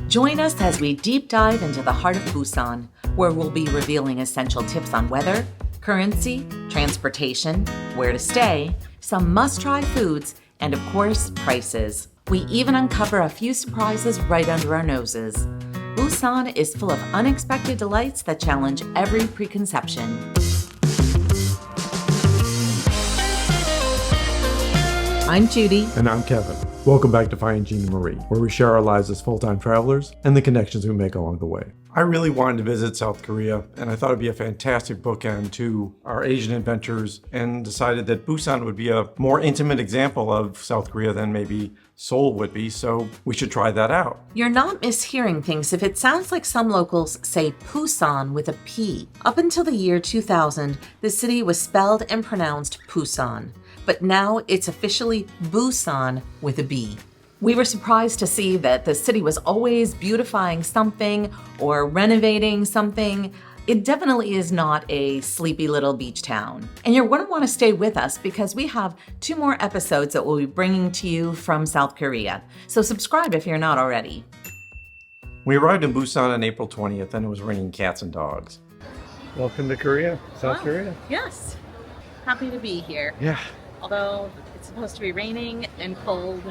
Join us as we deep dive into the heart of Busan, where we'll be revealing essential tips on weather, currency, transportation, where to stay, some must-try foods, and of course, prices. We even uncover a few surprises right under our noses. Busan is full of unexpected delights that challenge every preconception. I'm Judy. And I'm Kevin. Welcome back to Finding Gina Marie, where we share our lives as full-time travelers and the connections we make along the way. I really wanted to visit South Korea, and I thought it'd be a fantastic bookend to our Asian adventures, and decided that Busan would be a more intimate example of South Korea than maybe Seoul would be, so we should try that out. You're not mishearing things if it sounds like some locals say Busan with a P. Up until the year 2000, the city was spelled and pronounced Busan, but now it's officially Busan with a B. We were surprised to see that the city was always beautifying something or renovating something. It definitely is not a sleepy little beach town. And you're going to want to stay with us because we have 2 more episodes that we'll be bringing to you from South Korea. So subscribe if you're not already. We arrived in Busan on April 20th, and it was raining cats and dogs. Welcome to Korea, South Korea. Yes, happy to be here. Yeah. Although it's supposed to be raining and cold.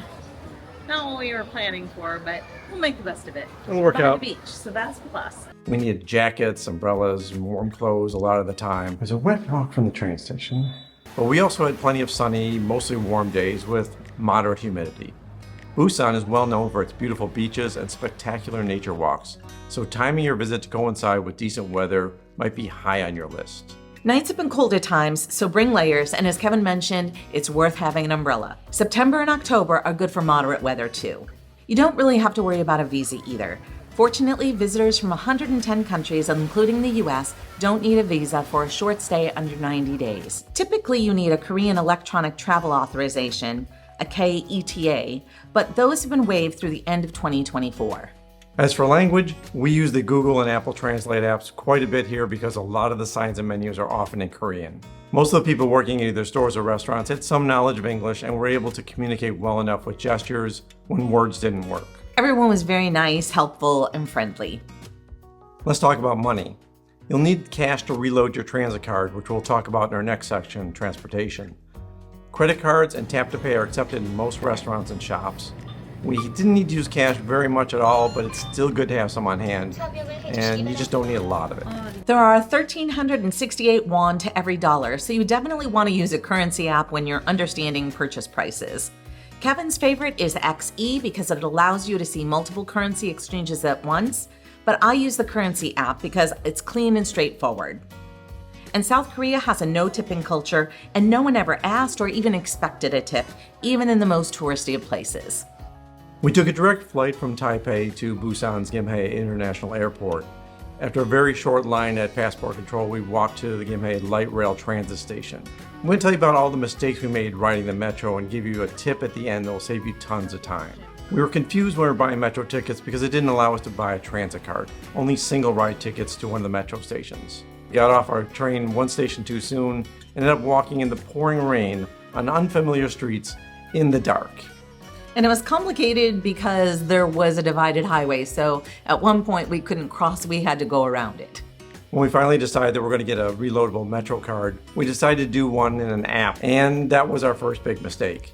Not what we were planning for, but we'll make the best of it. It'll work out. By the beach, so that's the plus. We needed jackets, umbrellas, warm clothes a lot of the time. There's a wet walk from the train station. But we also had plenty of sunny, mostly warm days with moderate humidity. Busan is well known for its beautiful beaches and spectacular nature walks, so timing your visit to coincide with decent weather might be high on your list. Nights have been cold at times, so bring layers, and as Kevin mentioned, it's worth having an umbrella. September and October are good for moderate weather too. You don't really have to worry about a visa either. Fortunately, visitors from 110 countries, including the US, don't need a visa for a short stay under 90 days. Typically, you need a Korean Electronic Travel Authorization, a KETA, but those have been waived through the end of 2024. As for language, we use the Google and Apple Translate apps quite a bit here because a lot of the signs and menus are often in Korean. Most of the people working in either stores or restaurants had some knowledge of English and were able to communicate well enough with gestures when words didn't work. Everyone was very nice, helpful, and friendly. Let's talk about money. You'll need cash to reload your transit card, which we'll talk about in our next section, transportation. Credit cards and tap to pay are accepted in most restaurants and shops. We didn't need to use cash very much at all, but it's still good to have some on hand, and you just don't need a lot of it. There are 1,368 won to every dollar, so you definitely want to use a currency app when you're understanding purchase prices. Kevin's favorite is XE because it allows you to see multiple currency exchanges at once, but I use the currency app because it's clean and straightforward. And South Korea has a no-tipping culture, and no one ever asked or even expected a tip, even in the most touristy of places. We took a direct flight from Taipei to Busan's Gimhae International Airport. After a very short line at passport control, we walked to the Gimhae Light Rail Transit Station. I'm going to tell you about all the mistakes we made riding the metro and give you a tip at the end that will save you tons of time. We were confused when we were buying metro tickets because it didn't allow us to buy a transit card, only single ride tickets to one of the metro stations. We got off our train one station too soon, ended up walking in the pouring rain on unfamiliar streets in the dark. And it was complicated because there was a divided highway, so at one point we couldn't cross, we had to go around it. When we finally decided that we're going to get a reloadable metro card, we decided to do one in an app, and that was our first big mistake.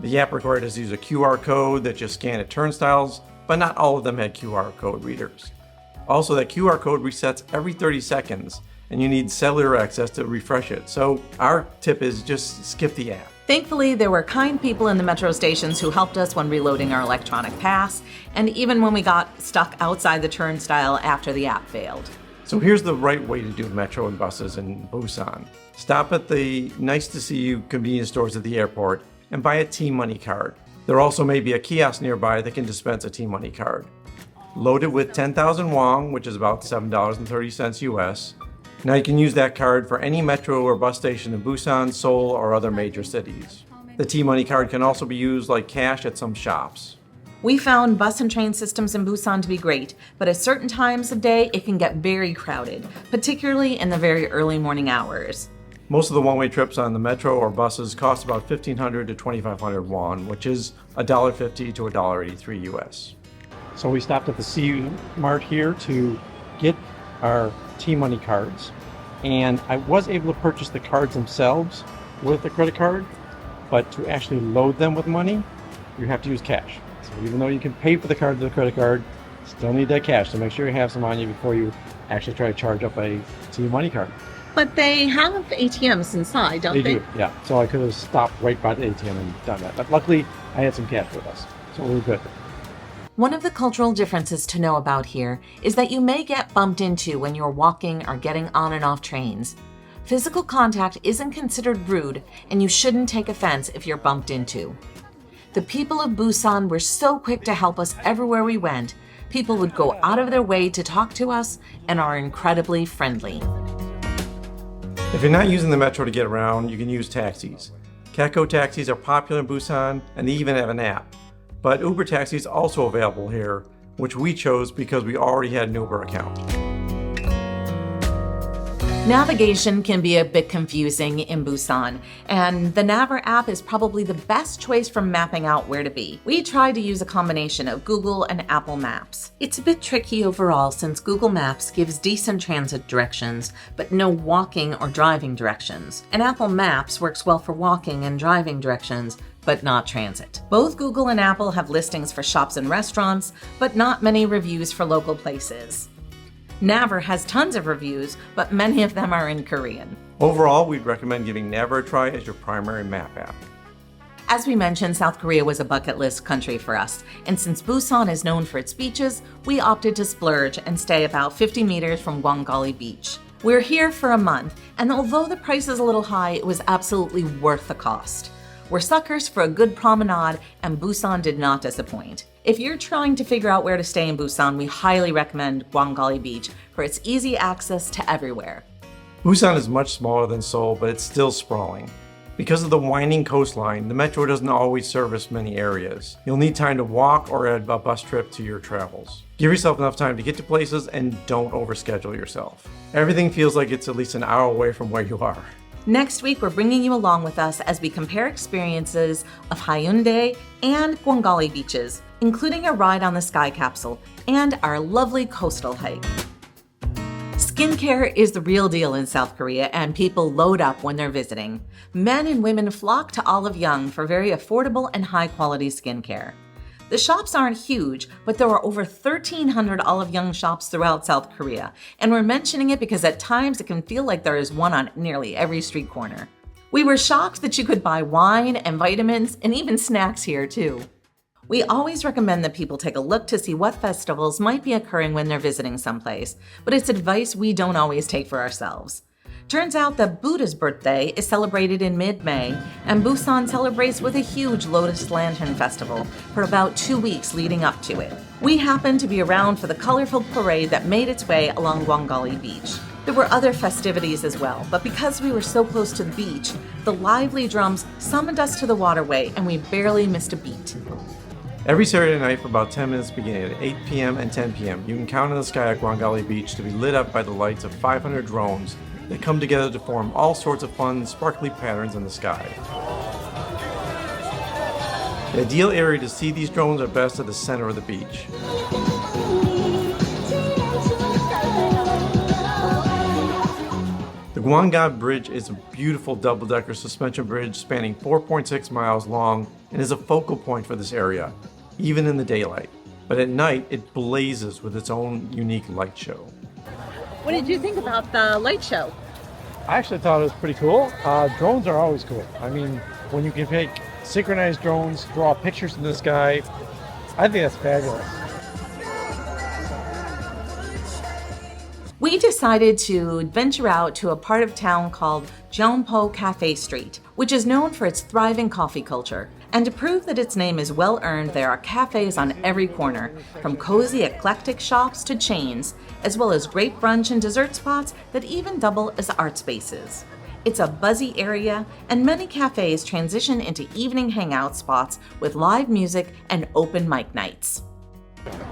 The app required us to use a QR code that just scanned at turnstiles, but not all of them had QR code readers. Also, that QR code resets every 30 seconds, and you need cellular access to refresh it. So our tip is just skip the app. Thankfully, there were kind people in the metro stations who helped us when reloading our electronic pass, and even when we got stuck outside the turnstile after the app failed. So here's the right way to do metro and buses in Busan. Stop at the nice-to-see-you convenience stores at the airport and buy a T-Money card. There also may be a kiosk nearby that can dispense a T-Money card. Load it with 10,000 won, which is about $7.30 US. Now you can use that card for any metro or bus station in Busan, Seoul, or other major cities. The T-Money card can also be used like cash at some shops. We found bus and train systems in Busan to be great, but at certain times of day it can get very crowded, particularly in the very early morning hours. Most of the one-way trips on the metro or buses cost about 1,500 to 2,500 won, which is $1.50 to $1.83 US. So we stopped at the C Mart here to get our T-Money cards. And I was able to purchase the cards themselves with the credit card, but to actually load them with money, you have to use cash. So even though you can pay for the card with the credit card, still need that cash. So make sure you have some on you before you actually try to charge up a T-Money card. But they have ATMs inside, don't they? They do, yeah. So I could have stopped right by the ATM and done that. But luckily, I had some cash with us, so we were good. One of the cultural differences to know about here is that you may get bumped into when you're walking or getting on and off trains. Physical contact isn't considered rude, and you shouldn't take offense if you're bumped into. The people of Busan were so quick to help us everywhere we went. People would go out of their way to talk to us and are incredibly friendly. If you're not using the metro to get around, you can use taxis. Catco taxis are popular in Busan, and they even have an app. But Uber taxi is also available here, which we chose because we already had an Uber account. Navigation can be a bit confusing in Busan, and the Naver app is probably the best choice for mapping out where to be. We tried to use a combination of Google and Apple Maps. It's a bit tricky overall since Google Maps gives decent transit directions, but no walking or driving directions. And Apple Maps works well for walking and driving directions, but not transit. Both Google and Apple have listings for shops and restaurants, but not many reviews for local places. Naver has tons of reviews, but many of them are in Korean. Overall, we'd recommend giving Naver a try as your primary map app. As we mentioned, South Korea was a bucket list country for us, and since Busan is known for its beaches, we opted to splurge and stay about 50 meters from Gwangali Beach. We're here for a month, and although the price is a little high, it was absolutely worth the cost. We're suckers for a good promenade, and Busan did not disappoint. If you're trying to figure out where to stay in Busan, we highly recommend Gwangali Beach for its easy access to everywhere. Busan is much smaller than Seoul, but it's still sprawling. Because of the winding coastline, the metro doesn't always service many areas. You'll need time to walk or add a bus trip to your travels. Give yourself enough time to get to places and don't overschedule yourself. Everything feels like it's at least an hour away from where you are. Next week, we're bringing you along with us as we compare experiences of Haeundae and Gwangali beaches, including a ride on the Sky Capsule and our lovely coastal hike. Skincare is the real deal in South Korea, and people load up when they're visiting. Men and women flock to Olive Young for very affordable and high-quality skincare. The shops aren't huge, but there are over 1,300 Olive Young shops throughout South Korea, and we're mentioning it because at times it can feel like there is one on nearly every street corner. We were shocked that you could buy wine and vitamins and even snacks here too. We always recommend that people take a look to see what festivals might be occurring when they're visiting someplace, but it's advice we don't always take for ourselves. Turns out that Buddha's birthday is celebrated in mid-May, and Busan celebrates with a huge Lotus Lantern Festival for about 2 weeks leading up to it. We happened to be around for the colorful parade that made its way along Gwangali Beach. There were other festivities as well, but because we were so close to the beach, the lively drums summoned us to the waterway and we barely missed a beat. Every Saturday night for about 10 minutes beginning at 8 p.m. and 10 p.m., you can count on the sky at Gwangali Beach to be lit up by the lights of 500 drones that come together to form all sorts of fun, sparkly patterns in the sky. The ideal area to see these drones are best at the center of the beach. The Gwanga Bridge is a beautiful double-decker suspension bridge spanning 4.6 miles long and is a focal point for this area, even in the daylight. But at night, it blazes with its own unique light show. What did you think about the light show? I actually thought it was pretty cool. Drones are always cool. I mean, when you can take synchronized drones, draw pictures in the sky, I think that's fabulous. We decided to venture out to a part of town called Jeonpo Cafe Street, which is known for its thriving coffee culture. And to prove that its name is well earned, there are cafes on every corner, from cozy eclectic shops to chains, as well as great brunch and dessert spots that even double as art spaces. It's a buzzy area, and many cafes transition into evening hangout spots with live music and open mic nights.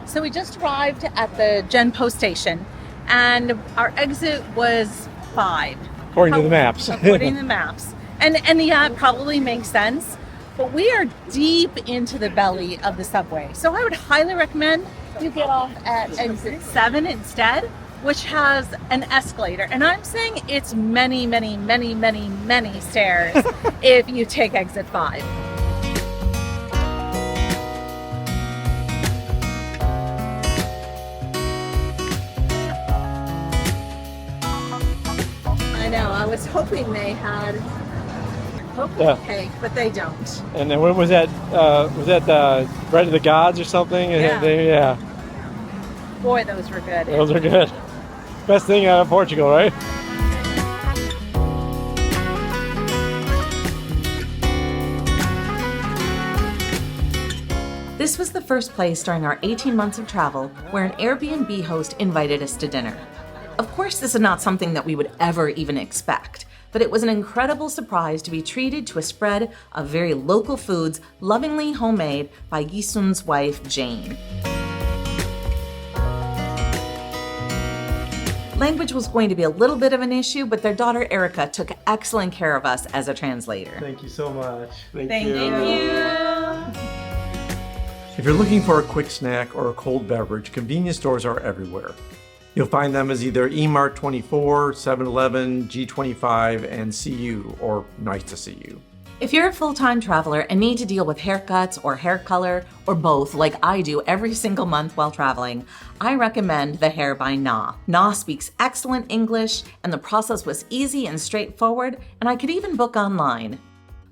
So we just arrived at the Jeonpo station, and our exit was 5. According to the maps. According to the maps. And yeah, it probably makes sense. But we are deep into the belly of the subway. So I would highly recommend you get off at exit 7 instead, which has an escalator. And I'm saying it's many, many, many, many, many stairs if you take exit 5. I know, I was hoping they had cake, but they don't. And then what was that? Was that bread of the gods or something? Yeah. Yeah. Boy, those were good. Those are good. Best thing out of Portugal, right? This was the first place during our 18 months of travel where an Airbnb host invited us to dinner. Of course, this is not something that we would ever even expect, but it was an incredible surprise to be treated to a spread of very local foods lovingly homemade by Yisun's wife, Jane. Language was going to be a little bit of an issue, but their daughter Erica took excellent care of us as a translator. Thank you so much. Thank you. If you're looking for a quick snack or a cold beverage, convenience stores are everywhere. You'll find them as either eMart 24, 7-Eleven, G25, and CU, or Nice to See You. If you're a full-time traveler and need to deal with haircuts or hair color, or both like I do every single month while traveling, I recommend the Hair by Na. Na speaks excellent English, and the process was easy and straightforward, and I could even book online.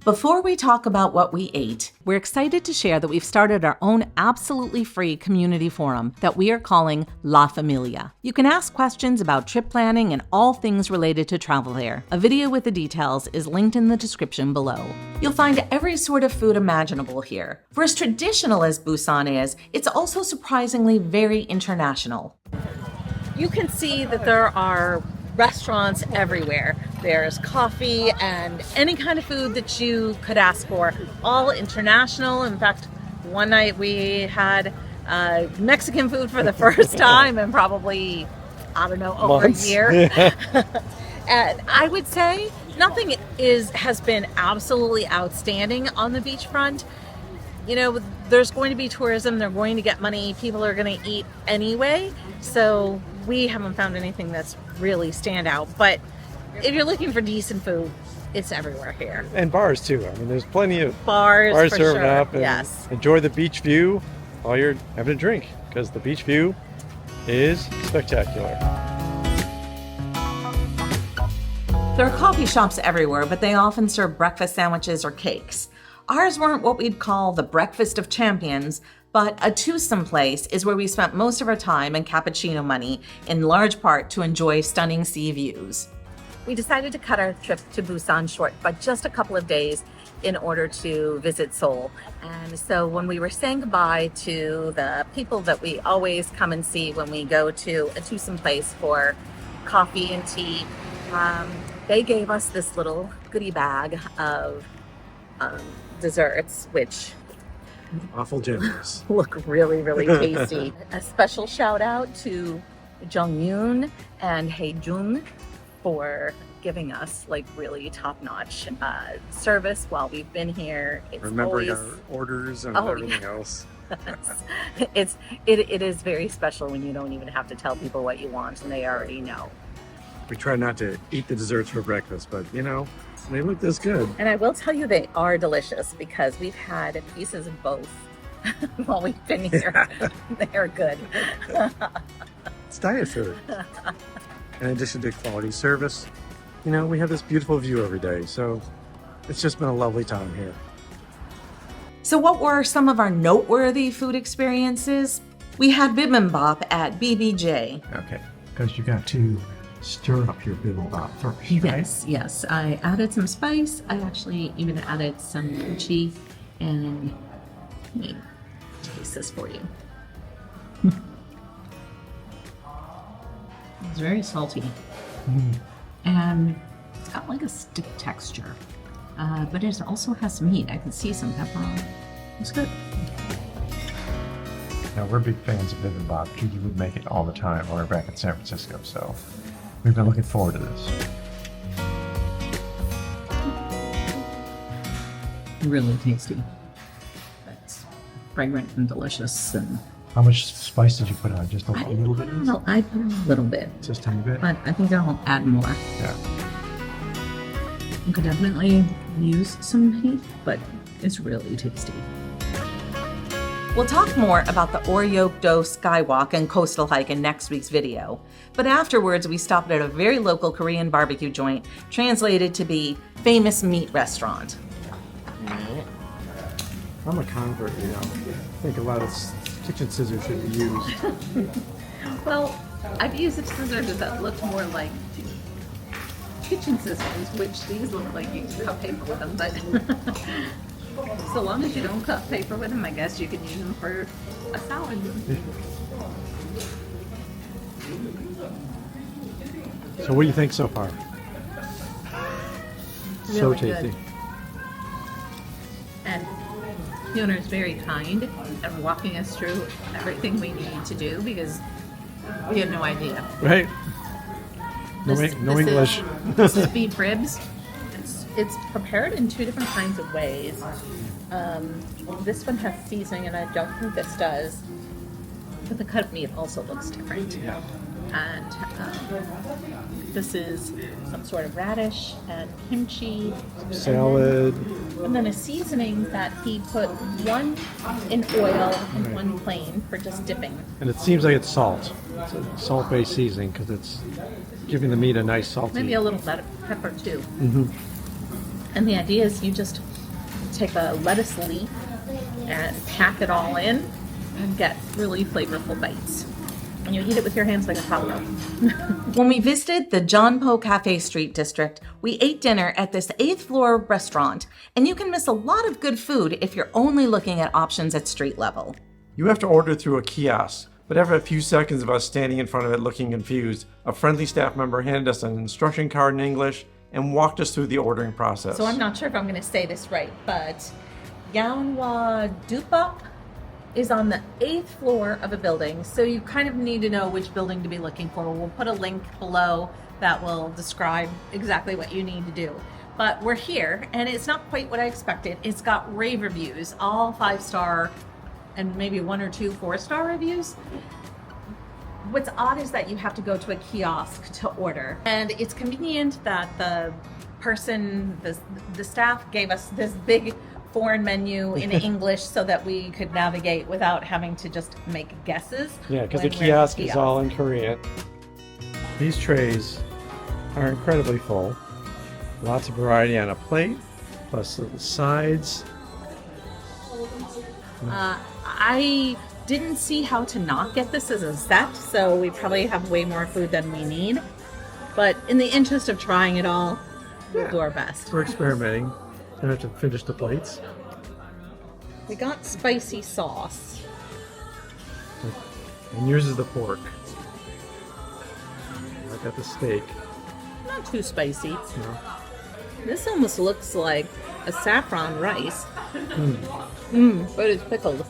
Before we talk about what we ate, we're excited to share that we've started our own absolutely free community forum that we are calling La Familia. You can ask questions about trip planning and all things related to travel there. A video with the details is linked in the description below. You'll find every sort of food imaginable here. For as traditional as Busan is, it's also surprisingly very international. You can see that there are restaurants everywhere. There's coffee and any kind of food that you could ask for, all international. In fact, one night we had Mexican food for the first time in probably, I don't know, over Months. a year. Yeah. And I would say nothing has been absolutely outstanding on the beachfront. You know, there's going to be tourism, they're going to get money, people are going to eat anyway. So we haven't found anything that's really stand out. But if you're looking for decent food, it's everywhere here. And bars too. I mean, there's plenty of Bars for serving sure. up. And Yes. enjoy the beach view while you're having a drink, because the beach view is spectacular. There are coffee shops everywhere, but they often serve breakfast sandwiches or cakes. Ours weren't what we'd call the breakfast of champions, but a twosome place is where we spent most of our time and cappuccino money, in large part to enjoy stunning sea views. We decided to cut our trip to Busan short by just a couple of days in order to visit Seoul. And so when we were saying goodbye to the people that we always come and see when we go to a twosome place for coffee and tea, they gave us this little goodie bag of desserts, which Awful generous. look really, really tasty. A special shout out to Jung-yoon and Hae-jun for giving us like really top-notch service while we've been here. It's Remembering always, our orders and Oh, everything else. it is very special when you don't even have to tell people what you want and they already know. We try not to eat the desserts for breakfast, but you know, they look this good. And I will tell you they are delicious because we've had pieces of both while we've been here. They are good. It's diet food. In addition to quality service, you know, we have this beautiful view every day, so it's just been a lovely time here. So what were some of our noteworthy food experiences? We had bibimbap at BBJ. Okay, because you got to stir up your bibimbap first, right? Yes. I added some spice. I actually even added some kimchi. And let me taste this for you. It's very salty. And it's got like a stick texture. But it also has some meat. I can see some pepper on it. It's good. Now, we're big fans of bibimbap. Judy would make it all the time when we're back in San Francisco, so we've been looking forward to this. Really tasty. It's fragrant and delicious, and How much spice did you put on? Just a little bit? No, I put in a little bit, Just a tiny bit? but I think I'll add more. Yeah. You could definitely use some heat, but it's really tasty. We'll talk more about the Oryeok-do skywalk and coastal hike in next week's video. But afterwards, we stopped at a very local Korean barbecue joint, translated to be famous meat restaurant. I'm a convert, you know. I think a lot of kitchen scissors should be used. Well, I've used scissors that look more like kitchen scissors, which these look like you can cut paper with them, but so long as you don't cut paper with them, I guess you can use them for a salad. So what do you think so far? So Really tasty. good. And the owner is very kind and walking us through everything we need to do because we have no idea. Right? No, This- no this English. This is beef ribs. It's prepared in two different kinds of ways. This one has seasoning, and I don't think this does. But the cut of meat also looks different. Yeah. And this is some sort of radish and kimchi. Salad. And then a seasoning that he put one in oil and one plain for just dipping. And it seems like it's salt. It's a salt-based seasoning because it's giving the meat a nice salty. Maybe a little pepper too. And the idea is you just take a lettuce leaf and pack it all in and get really flavorful bites. And you eat it with your hands like a taco. When we visited the Jeonpo Cafe Street District, we ate dinner at this 8th floor restaurant, and you can miss a lot of good food if you're only looking at options at street level. You have to order through a kiosk, but after a few seconds of us standing in front of it looking confused, a friendly staff member handed us an instruction card in English and walked us through the ordering process. So I'm not sure if I'm going to say this right, but Yeonwa Dupop is on the 8th floor of a building, so you kind of need to know which building to be looking for. We'll put a link below that will describe exactly what you need to do. But we're here, and it's not quite what I expected. It's got rave reviews, all 5-star, and maybe 1 or 2 4-star reviews. What's odd is that you have to go to a kiosk to order, and it's convenient that the person, the staff gave us this big foreign menu in English so that we could navigate without having to just make guesses. Yeah, because the when we're at kiosk is all in Korean. These trays are incredibly full. Lots of variety on a plate, plus little sides. I didn't see how to not get this as a set, so we probably have way more food than we need. But in the interest of trying it all, we'll do our best. We're experimenting. Gonna have to finish the plates. We got spicy sauce. And yours is the pork. I got the steak. Not too spicy. No. This almost looks like a saffron rice. But it's pickled.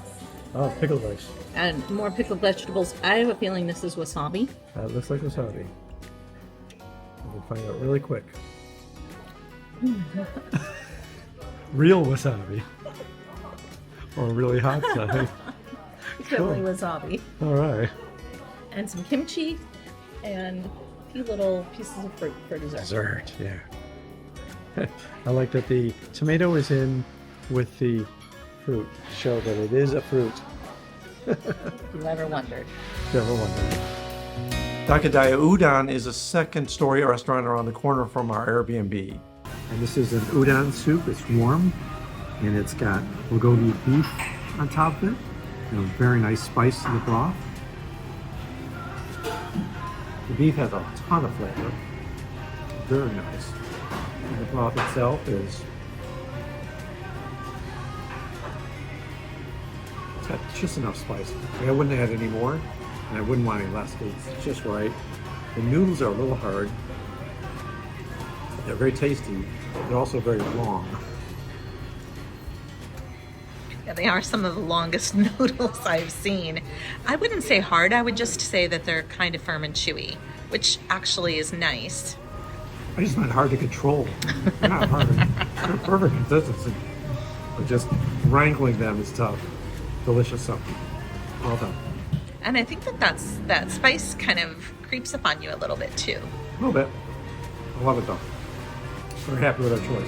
Oh, pickled rice. And more pickled vegetables. I have a feeling this is wasabi. That looks like wasabi. We'll find out really quick. Real wasabi. Or really hot wasabi. Definitely wasabi. All right. And some kimchi and a few little pieces of fruit for dessert. Dessert, yeah. I like that the tomato is in with the fruit to show that it is a fruit. If you ever wondered. Never wondered. Dakadaya Udon is a second-story restaurant around the corner from our Airbnb. And this is an udon soup. It's warm, and it's got bulgogi beef on top of it. And a very nice spice in the broth. The beef has a ton of flavor. Very nice. And the broth itself is... It's got just enough spice. I wouldn't have had any more, and I wouldn't want any less because it's just right. The noodles are a little hard. They're very tasty. They're also very long. Yeah, they are some of the longest noodles I've seen. I wouldn't say hard, I would just say that they're kind of firm and chewy, which actually is nice. I just find it hard to control. They're not hard. They're perfect consistency. But just wrangling them is tough. Delicious stuff. Well done. And I think that spice kind of creeps up on you a little bit too. A little bit. I love it though. Very happy with our choice.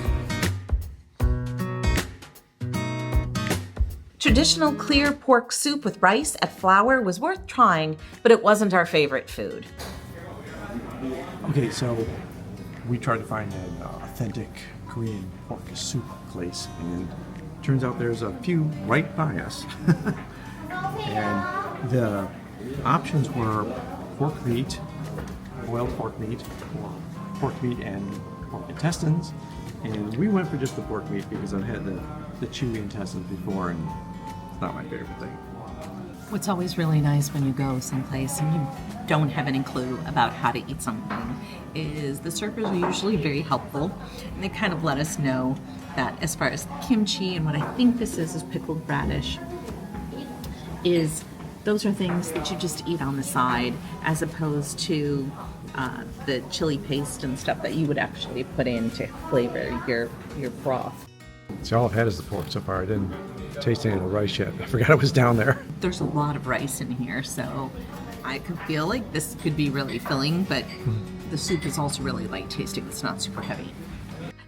Traditional clear pork soup with rice at Flour was worth trying, but it wasn't our favorite food. Okay, so we tried to find an authentic Korean pork soup place, and turns out there's a few right by us. And the options were pork meat, boiled pork meat, or pork meat and pork intestines. And we went for just the pork meat because I've had the chewy intestines before, and it's not my favorite thing. What's always really nice when you go someplace and you don't have any clue about how to eat something is the servers are usually very helpful, and they kind of let us know that as far as kimchi and what I think this is pickled radish, is those are things that you just eat on the side as opposed to the chili paste and stuff that you would actually put in to flavor your broth. So all I've had is the pork so far. I didn't taste any of the rice yet. I forgot it was down there. There's a lot of rice in here, so I could feel like this could be really filling, but the soup is also really light tasting. It's not super heavy.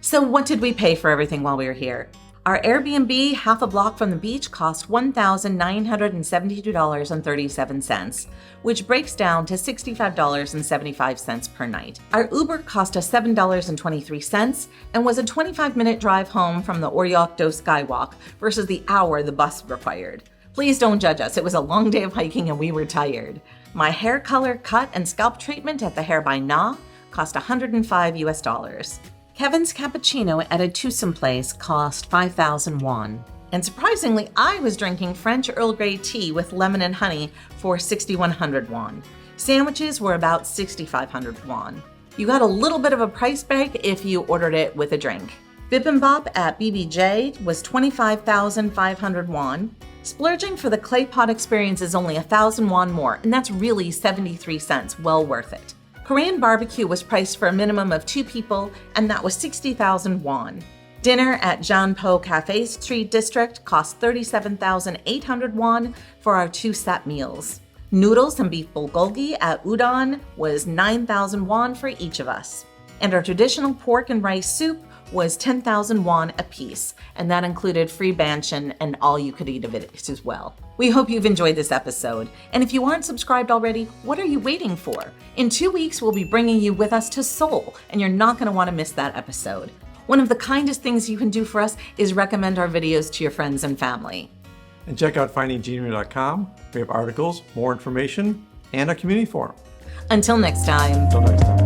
So what did we pay for everything while we were here? Our Airbnb half a block from the beach cost $1,972.37, which breaks down to $65.75 per night. Our Uber cost us $7.23 and was a 25-minute drive home from the Oryokdo Skywalk versus the hour the bus required. Please don't judge us. It was a long day of hiking and we were tired. My hair color, cut, and scalp treatment at the Hair by Na cost $105 US. Kevin's cappuccino at a twosome place cost 5,000 won. And surprisingly, I was drinking French Earl Grey tea with lemon and honey for 6,100 won. Sandwiches were about 6,500 won. You got a little bit of a price break if you ordered it with a drink. Bibimbap at BBJ was 25,500 won. Splurging for the clay pot experience is only 1,000 won more, and that's really 73 cents, well worth it. Korean barbecue was priced for a minimum of 2 people, and that was 60,000 won. Dinner at Jeonpo Cafe Street District cost 37,800 won for our 2 set meals. Noodles and beef bulgogi at Udon was 9,000 won for each of us. And our traditional pork and rice soup was 10,000 won apiece, and that included free banchan and all you could eat of it as well. We hope you've enjoyed this episode, and if you aren't subscribed already, what are you waiting for? In 2 weeks, we'll be bringing you with us to Seoul, and you're not going to want to miss that episode. One of the kindest things you can do for us is recommend our videos to your friends and family. And check out findinggina.com. We have articles, more information, and a community forum. Until next time. Until next time.